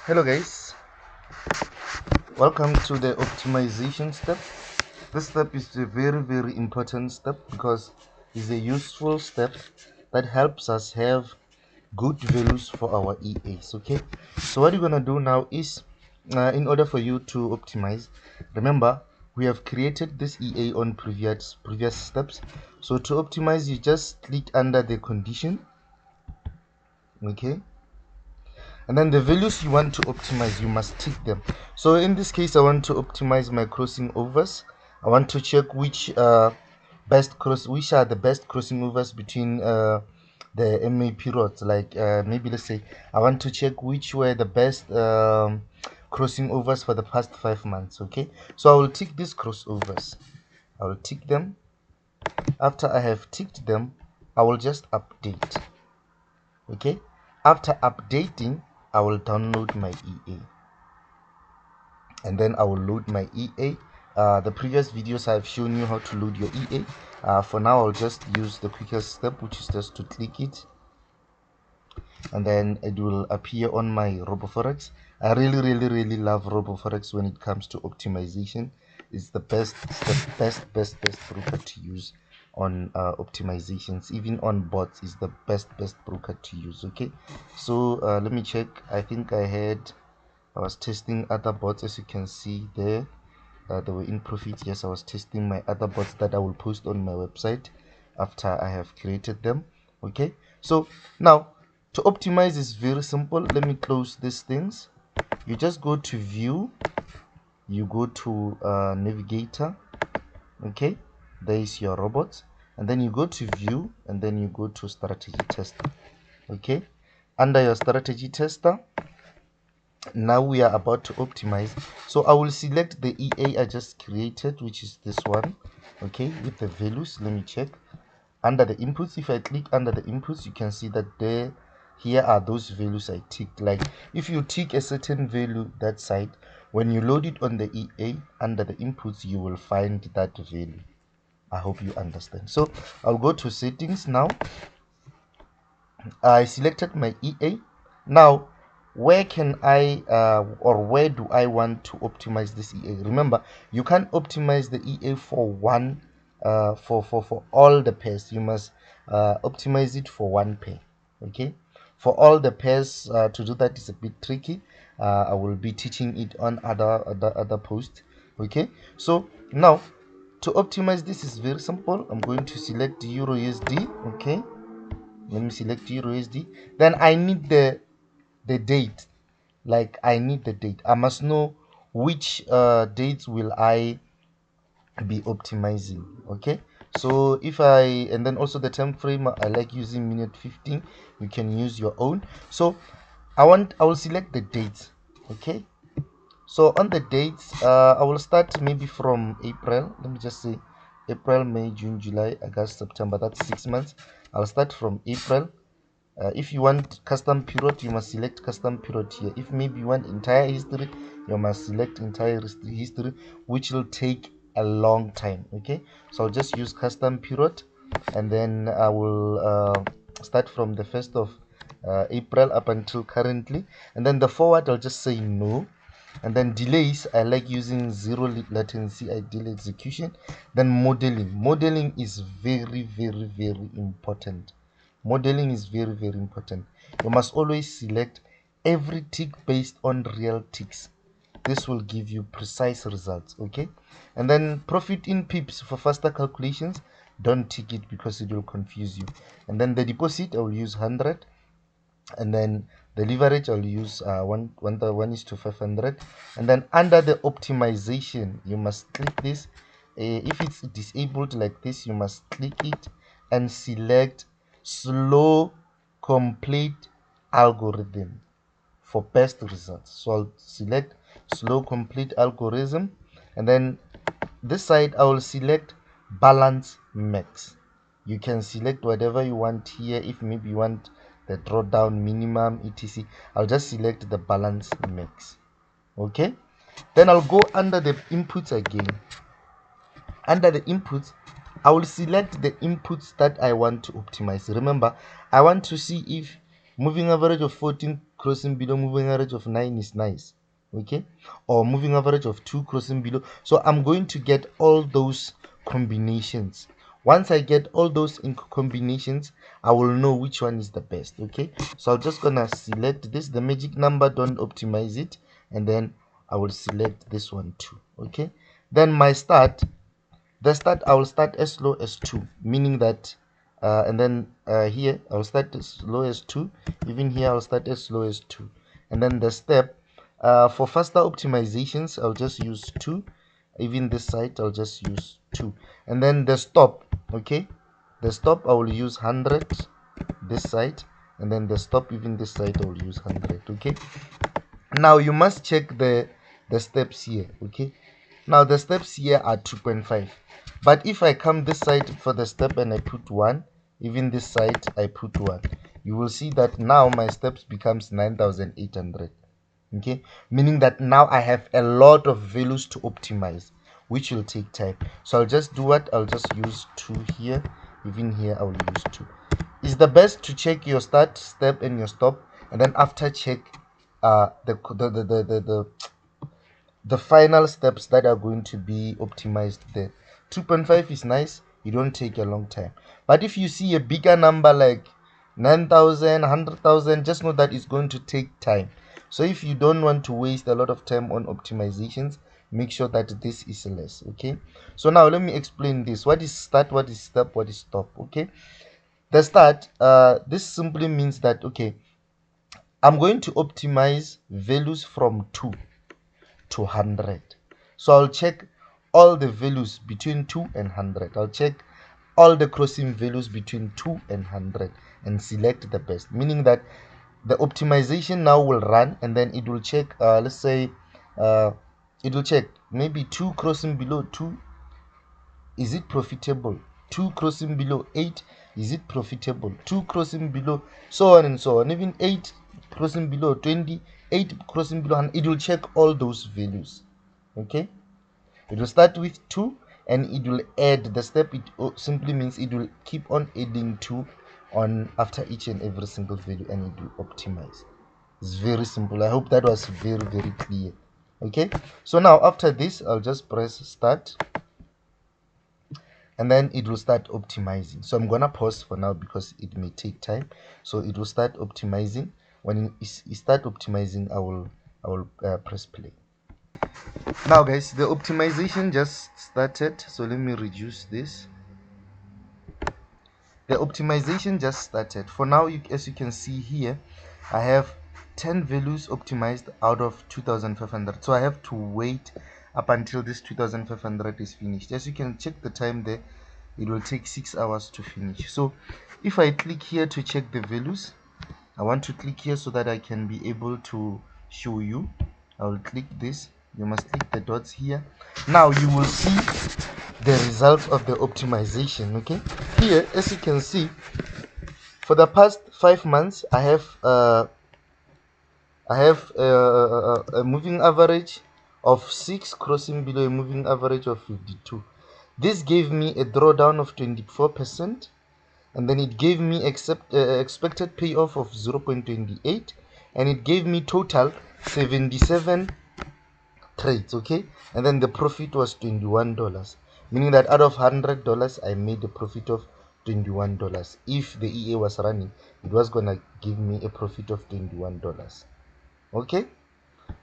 Hello guys, welcome to the optimization step. This step is a very important step because it's a useful step that helps us have good values for our EAs. Okay, so what you're gonna do now is in order for you to optimize, remember we have created this EA on previous steps. So to optimize, you just click under the condition. Okay, and then the values you want to optimize, you must tick them. So in this case, I want to optimize my crossing overs. I want to check which are the best crossing overs between the MA periods. Like maybe let's say I want to check which were the best crossing overs for the past 5 months. Okay, so I will tick these crossovers. I will tick them. After I have ticked them, I will just update. Okay, after updating, I will download my EA and then I will load my EA. The previous videos I've shown you how to load your EA. For now, I'll just use the quickest step, which is just to click it and then it will appear on my RoboForex. I really love RoboForex when it comes to optimization. It's the best broker to use on optimizations. Even on bots is the best broker to use. Okay, so let me check. I think I was testing other bots, as you can see there. They were in profit. Yes, I was testing my other bots that I will post on my website after I have created them. Okay, so now to optimize is very simple. Let me close these things. You just go to view, you go to navigator. Okay, there is your robot, and then you go to view, and then you go to strategy tester. Okay, under your strategy tester, now we are about to optimize. So I will select the EA I just created, which is this one. Okay, with the values. Let me check under the inputs. If I click under the inputs, you can see that here are those values I ticked. Like if you tick a certain value that side, when you load it on the EA under the inputs, you will find that value. I hope you understand. So I'll go to settings now. I selected my EA. Now where can I or where do I want to optimize this EA? Remember, you can't optimize the EA for one for all the pairs. You must optimize it for one pair. Okay, for all the pairs to do that is a bit tricky. I will be teaching it on other posts. Okay, so now to optimize this is very simple. I'm going to select Euro USD. Okay, let me select Euro USD. Then I need the date. Like I need the date. I must know which dates will I be optimizing. Okay, so if and then also the time frame, I like using minute 15. You can use your own. So I will select the dates. Okay, so on the dates, I will start maybe from April. Let me just say April, May, June, July, August, September. That's 6 months. I'll start from April. If you want custom period, you must select custom period here. If maybe you want entire history, you must select entire history, which will take a long time. Okay, so I'll just use custom period, and then I will start from the 1st of April up until currently, and then the forward I'll just say no. And then delays, I like using zero latency ideal execution. Then modeling is very important. Modeling is very important. You must always select every tick based on real ticks. This will give you precise results. Okay, and then profit in pips for faster calculations, don't tick it because it will confuse you. And then the deposit, I will use 100, and then the leverage I'll use 1:500. And then under the optimization, you must click this. If it's disabled like this, you must click it and select slow complete algorithm for best results. So I'll select slow complete algorithm, and then this side I will select balance max. You can select whatever you want here. If maybe you want the drawdown minimum etc, I'll just select the balance max. Okay, then I'll go under the inputs again. Under the inputs, I will select the inputs that I want to optimize. Remember, I want to see if moving average of 14 crossing below moving average of 9 is nice, okay, or moving average of 2 crossing below. So I'm going to get all those combinations. Once I get all those in combinations, I will know which one is the best. Okay, so I'm just gonna select this, the magic number, don't optimize it, and then I will select this one too. Okay, then my start, I will start as low as 2, meaning that and then here I will start as low as 2, even here I'll start as low as 2, and then the step for faster optimizations I'll just use 2, even this side I'll just use 2, and then the stop, okay, the stop I will use 100 this side, and then the stop even this side I will use 100. Okay, now you must check the steps here. Okay, now the steps here are 2.5, but if I come this side for the step and I put 1, even this side I put 1, you will see that now my steps becomes 9,800. Okay, meaning that now I have a lot of values to optimize, which will take time. So I'll just do what, I'll just use 2 here, even here I will use 2. It's the best to check your start step and your stop, and then after check the final steps that are going to be optimized there. 2.5 is nice, you don't take a long time. But if you see a bigger number like 9,000, 100,000, just know that it's going to take time. So if you don't want to waste a lot of time on optimizations, make sure that this is less. Okay, so now let me explain this. What is start, what is step, what is stop? Okay, the start, this simply means that, okay, I'm going to optimize values from 2 to 100. So I'll check all the values between 2 and 100. I'll check all the crossing values between 2 and 100 and select the best, meaning that the optimization now will run, and then it will check, let's say it will check maybe 2 crossing below 2, is it profitable? 2 crossing below 8, is it profitable? 2 crossing below, so on and so on, even 8 crossing below 20, 8 crossing below 100. It will check all those values. Okay, it will start with 2 and it will add the step. It simply means it will keep on adding 2 on after each and every single value, and it will optimize. It's very simple. I hope that was very clear. Okay, so now after this I'll just press start, and then it will start optimizing. So I'm gonna pause for now because it may take time. So it will start optimizing. When it start optimizing, I will press play. Now guys, the optimization just started, so let me reduce this. The optimization just started. For now, as you can see here, I have 10 values optimized out of 2500, so I have to wait up until this 2500 is finished. As you can check the time there, it will take 6 hours to finish. So if I click here to check the values, I want to click here so that I can be able to show you. I will click this. You must click the dots here. Now you will see the results of the optimization. Okay, here as you can see, for the past 5 months I have a moving average of 6 crossing below a moving average of 52. This gave me a drawdown of 24%, and then it gave me expected payoff of 0.28, and it gave me total 77 trades. Okay, and then the profit was $21, meaning that out of $100 I made a profit of $21. If the EA was running, it was gonna give me a profit of $21. Okay,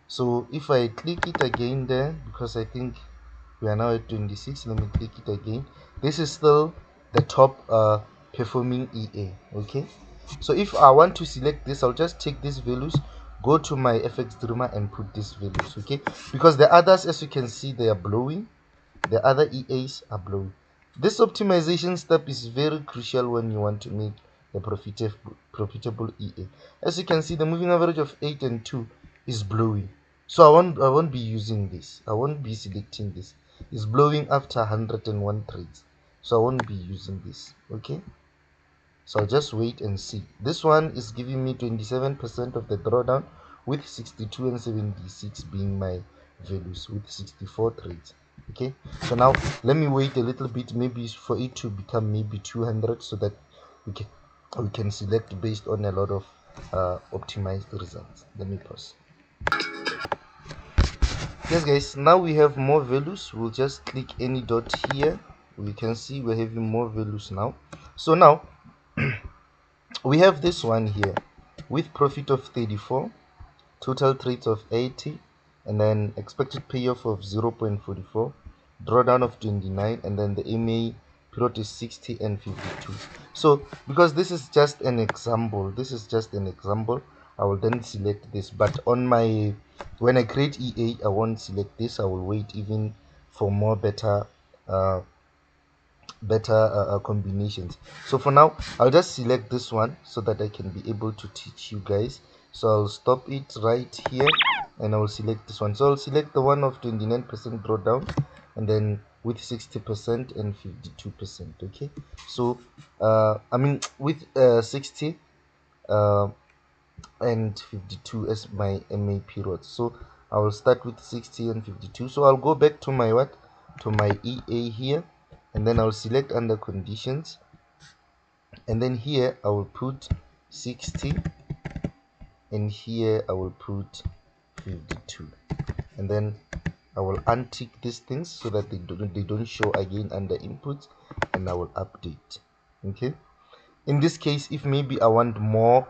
so if I click it again there, because I think we are now at 26, let me click it again. This is still the top performing EA. Okay, so if I want to select this, I'll just take these values, go to my FX Dreamer and put these values. Okay, because the others, as you can see, they are blowing, the other EAs are blowing. This optimization step is very crucial when you want to make a profitable EA. As you can see, the moving average of 8 and 2 is blowing, so I won't be using this. I won't be selecting this. It's blowing after 101 trades, so I won't be using this. Okay, so I'll just wait and see. This one is giving me 27% of the drawdown, with 62 and 76 being my values, with 64 trades. Okay, so now let me wait a little bit, maybe for it to become maybe 200, so that we can select based on a lot of optimized results. Let me pause. Yes guys, now we have more values. We'll just click any dot here. We can see we're having more values now. So now we have this one here with profit of 34, total trades of 80, and then expected payoff of 0.44, drawdown of 29, and then the MA period is 60 and 52. So because this is just an example, I will then select this, but on my, when I create EA, I won't select this. I will wait even for more better combinations. So for now, I'll just select this one so that I can be able to teach you guys. So I'll stop it right here and I will select this one. So I'll select the one of 29% drawdown, and then with 60% and 52%. Okay, so I mean with 60 and 52 as my MA period. So I will start with 60 and 52. So I'll go back to my to my EA here, and then I'll select under conditions, and then here I will put 60, and here I will put 52, and then I will untick these things so that they don't show again under inputs, and I will update. Okay, in this case, if maybe I want more,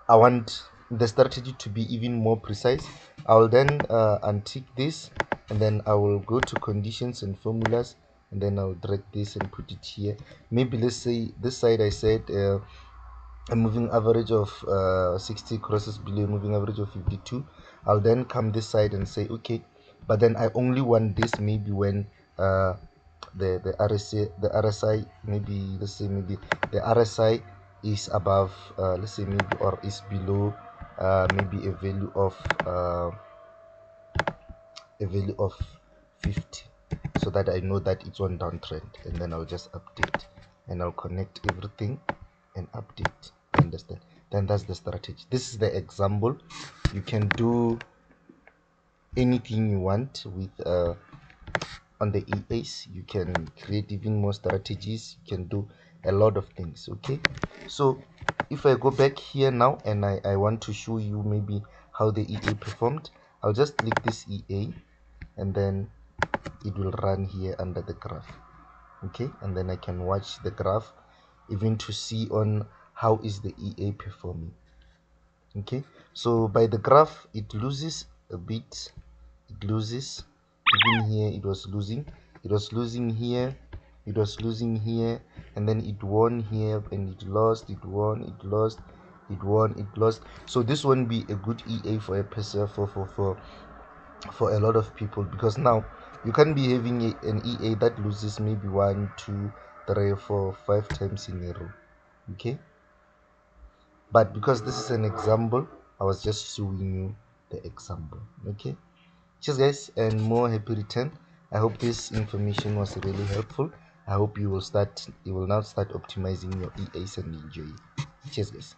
I want the strategy to be even more precise, I will then untick this, and then I will go to conditions and formulas, and then I'll drag this and put it here. Maybe let's say this side I said a moving average of 60 crosses below moving average of 52. I'll then come this side and say okay, but then I only want this maybe when the RSI, maybe let's say maybe the RSI is above let's say maybe, or is below maybe a value of 50, so that I know that it's on downtrend, and then I'll just update and I'll connect everything and update. Understand? Then that's the strategy. This is the example. You can do anything you want with on the EAs. You can create even more strategies. You can do a lot of things. Okay, so if I go back here now and I want to show you maybe how the EA performed, I'll just click this EA, and then it will run here under the graph. Okay, and then I can watch the graph even to see on how is the EA performing. Okay, so by the graph it loses a bit, it loses. Even here it was losing, here, it was losing here, and then it won here, and it lost, it won, it lost, it won, it lost. So this won't be a good EA for a person, for a lot of people, because now you can be having an EA that loses maybe 1, 2, 3, 4, 5 times in a row. Okay, but because this is an example, I was just showing you the example. Okay, cheers guys, and more happy return. I hope this information was really helpful. I hope you will now start optimizing your EAs and enjoy it. Cheers guys.